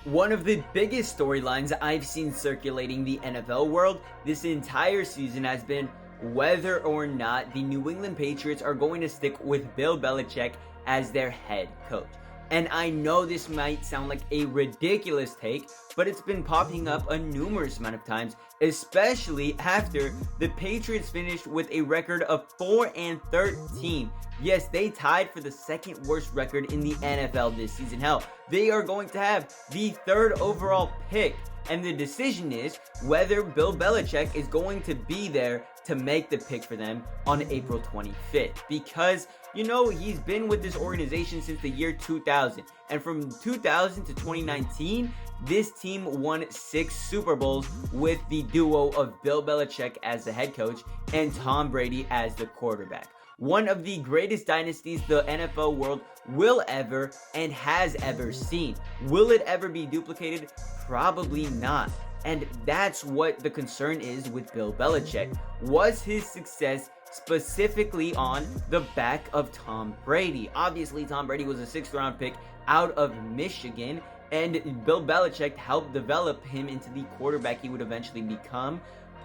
One of the biggest storylines I've seen circulating the NFL world this entire season has been whether or not the New England Patriots are going to stick with Bill Belichick as their head coach. And I know this might sound like a ridiculous take, but it's been popping up a numerous amount of times, especially after the Patriots finished with a record of 4-13. Yes, they tied for the second worst record in the NFL this season. Hell, they are going to have the third overall pick. And the decision is whether Bill Belichick is going to be there to make the pick for them on April 25th. Because, you know, he's been with this organization since the year 2000. And from 2000 to 2019, this team won 6 Super Bowls with the duo of Bill Belichick as the head coach and Tom Brady as the quarterback. One of the greatest dynasties the NFL world will ever and has ever seen. Will it ever be duplicated? Probably not. And that's what the concern is with Bill Belichick. Was his success specifically on the back of Tom Brady? Obviously, Tom Brady was a 6th round pick out of Michigan, and Bill Belichick helped develop him into the quarterback he would eventually become.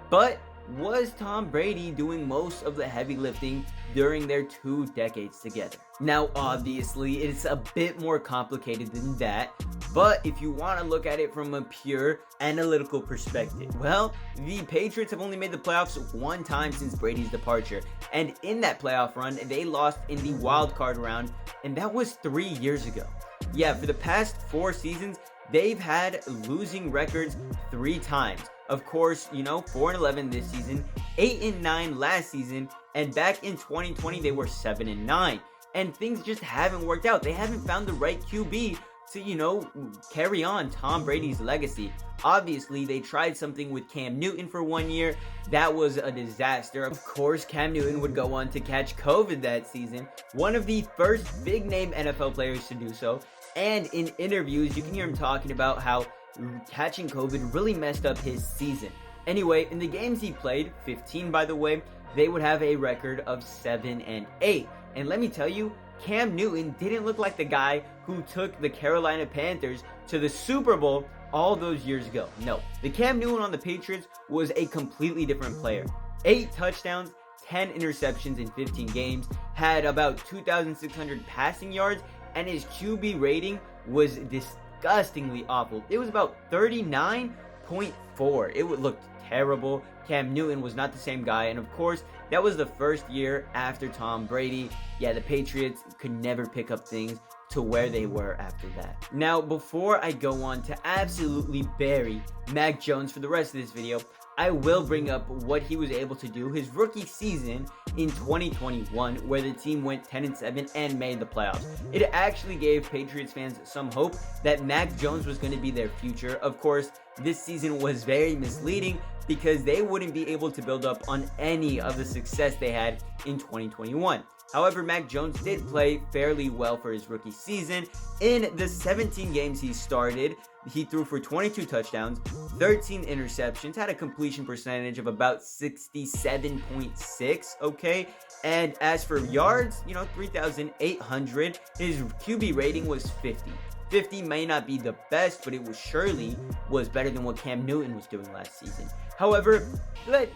But was Tom Brady doing most of the heavy lifting during their 2 decades together? Now, obviously, it's a bit more complicated than that, but if you want to look at it from a pure analytical perspective, well, the Patriots have only made the playoffs 1 time since Brady's departure, and in that playoff run, they lost in the wild card round, and that was 3 years ago. Yeah, for the past 4 seasons, they've had losing records 3 times. Of course, you know, 4-11 this season, 8-9 last season, and back in 2020 they were 7-9. And things just haven't worked out. They haven't found the right QB to, you know, carry on Tom Brady's legacy. Obviously, they tried something with Cam Newton for 1 year. That was a disaster. Of course, Cam Newton would go on to catch COVID that season. One of the first big-name NFL players to do so. And in interviews, you can hear him talking about how catching COVID really messed up his season. Anyway, in the games he played, 15 by the way, they would have a record of 7-8. And let me tell you, Cam Newton didn't look like the guy who took the Carolina Panthers to the Super Bowl all those years ago. No, the Cam Newton on the Patriots was a completely different player. 8 touchdowns, 10 interceptions in 15 games, had about 2,600 passing yards, and his QB rating was disgustingly awful. It was about 39.4. It looked terrible. Cam Newton was not the same guy, and of course, that was the first year after Tom Brady. Yeah, the Patriots could never pick up things to where they were after that. Now, before I go on to absolutely bury Mac Jones for the rest of this video, I will bring up what he was able to do his rookie season in 2021, where the team went 10-7 and made the playoffs. It actually gave Patriots fans some hope that Mac Jones was going to be their future. Of course, this season was very misleading because they wouldn't be able to build up on any of the success they had in 2021. However, Mac Jones did play fairly well for his rookie season. In the 17 games he started, he threw for 22 touchdowns, 13 interceptions, had a completion percentage of about 67.6, okay? And as for yards, you know, 3,800. His QB rating was 50. 50 may not be the best, but it surely was better than what Cam Newton was doing last season. However,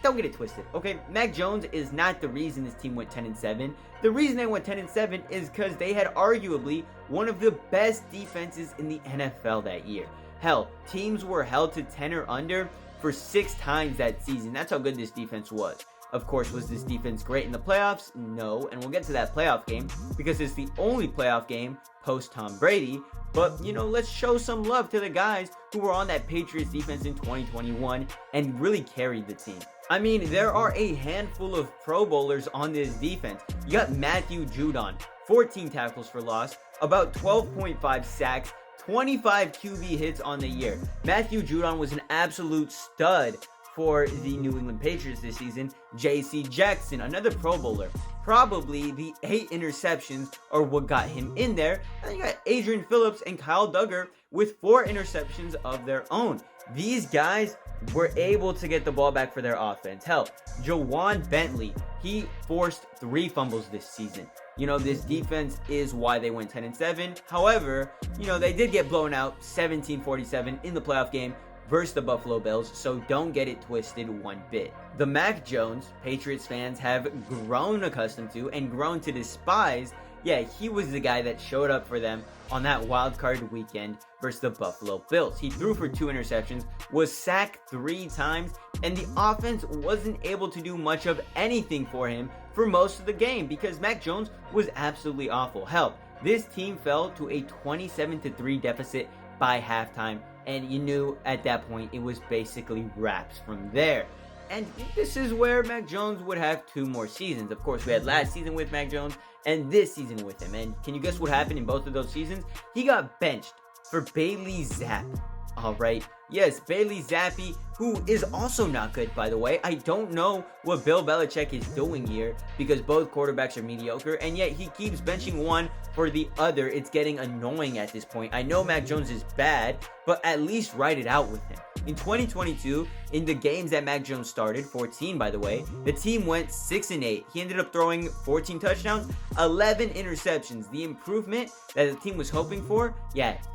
don't get it twisted, okay? Mac Jones is not the reason this team went 10-7. The reason they went 10-7 is because they had arguably one of the best defenses in the NFL that year. Hell, teams were held to 10 or under for 6 times that season. That's how good this defense was. Of course, was this defense great in the playoffs? No, and we'll get to that playoff game because it's the only playoff game post Tom Brady. But, you know, let's show some love to the guys who were on that Patriots defense in 2021 and really carried the team. I mean, there are a handful of Pro Bowlers on this defense. You got Matthew Judon, 14 tackles for loss, about 12.5 sacks, 25 QB hits on the year. Matthew Judon was an absolute stud for the New England Patriots this season. J.C. Jackson, another Pro Bowler, probably the 8 interceptions are what got him in there. And you got Adrian Phillips and Kyle Duggar with 4 interceptions of their own. These guys were able to get the ball back for their offense. Hell, Jawan Bentley, he forced 3 fumbles this season. This defense is why they went 10-7. However, they did get blown out 17-47 in the playoff game versus the Buffalo Bills, so don't get it twisted one bit. The Mac Jones Patriots fans have grown accustomed to and grown to despise. Yeah, he was the guy that showed up for them on that wild card weekend versus the Buffalo Bills. He threw for 2 interceptions, was sacked 3 times, and the offense wasn't able to do much of anything for him for most of the game because Mac Jones was absolutely awful. Hell, this team fell to a 27-3 deficit by halftime, and you knew at that point it was basically wraps from there. And this is where Mac Jones would have 2 more seasons. Of course, we had last season with Mac Jones and this season with him. And can you guess what happened in both of those seasons? He got benched for Bailey Zappe. Alright, yes, Bailey Zappe, who is also not good, by the way. I don't know what Bill Belichick is doing here because both quarterbacks are mediocre, and yet he keeps benching one for the other. It's getting annoying at this point. I know Mac Jones is bad, but at least write it out with him. In 2022, in the games that Mac Jones started, 14 by the way, the team went 6-8. He ended up throwing 14 touchdowns, 11 interceptions. The improvement that the team was hoping for,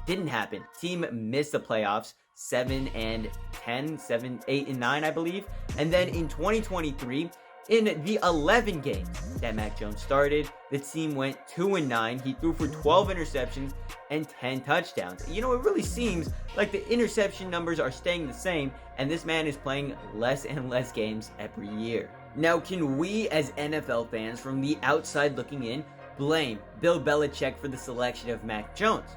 didn't happen. Team missed the playoffs, 7-10, 8-9, I believe. And then in 2023, in the 11 games that Mac Jones started, the team went 2-9. He threw for 12 interceptions and 10 touchdowns. It really seems like the interception numbers are staying the same, and this man is playing less and less games every year. Now, can we as NFL fans from the outside looking in blame Bill Belichick for the selection of Mac Jones?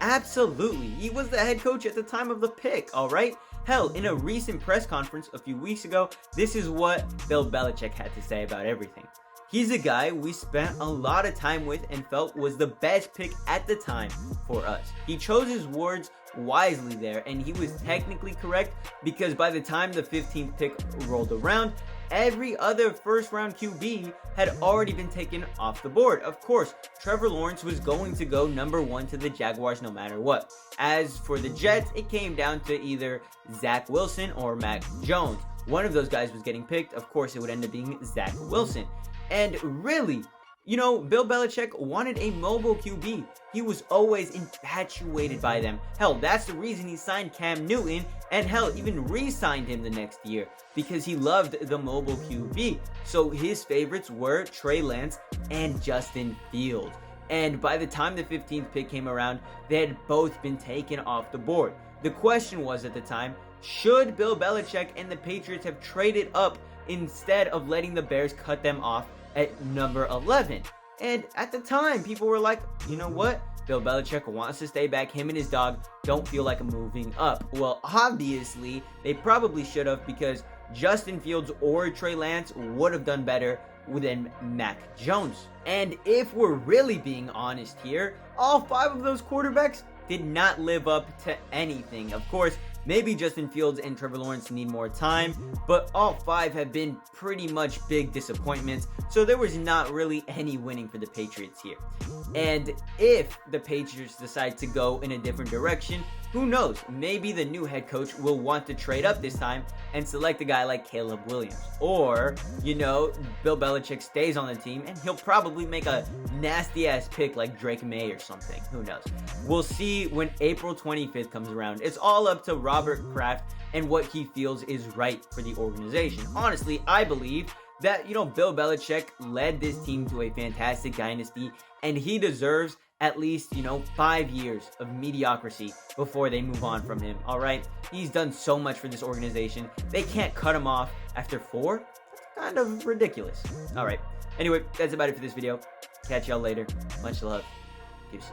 Absolutely. He was the head coach at the time of the pick, alright? Hell, in a recent press conference a few weeks ago, this is what Bill Belichick had to say about everything. He's a guy we spent a lot of time with and felt was the best pick at the time for us. He chose his words wisely there, and he was technically correct because by the time the 15th pick rolled around, every other first-round QB had already been taken off the board. Of course, Trevor Lawrence was going to go number 1 to the Jaguars no matter what. As for the Jets, it came down to either Zach Wilson or Mac Jones. One of those guys was getting picked. Of course, it would end up being Zach Wilson. And really, Bill Belichick wanted a mobile QB. He was always infatuated by them. Hell, that's the reason he signed Cam Newton, and hell, even re-signed him the next year, because he loved the mobile QB. So his favorites were Trey Lance and Justin Fields. And by the time the 15th pick came around, they had both been taken off the board. The question was at the time, should Bill Belichick and the Patriots have traded up instead of letting the Bears cut them off at number 11? And at the time, people were like, you know what? Bill Belichick wants to stay back. Him and his dog don't feel like moving up. Well, obviously, they probably should have, because Justin Fields or Trey Lance would have done better than Mac Jones. And if we're really being honest here, all 5 of those quarterbacks did not live up to anything. Of course, maybe Justin Fields and Trevor Lawrence need more time, but all 5 have been pretty much big disappointments, so there was not really any winning for the Patriots here. And if the Patriots decide to go in a different direction, who knows? Maybe the new head coach will want to trade up this time and select a guy like Caleb Williams. Or, Bill Belichick stays on the team and he'll probably make a nasty-ass pick like Drake May or something. Who knows? We'll see when April 25th comes around. It's all up to Robert Kraft and what he feels is right for the organization. Honestly, I believe that, Bill Belichick led this team to a fantastic dynasty, and he deserves at least, 5 years of mediocrity before they move on from him, alright? He's done so much for this organization. They can't cut him off after 4? That's kind of ridiculous. Alright, anyway, that's about it for this video. Catch y'all later. Much love. Deuces.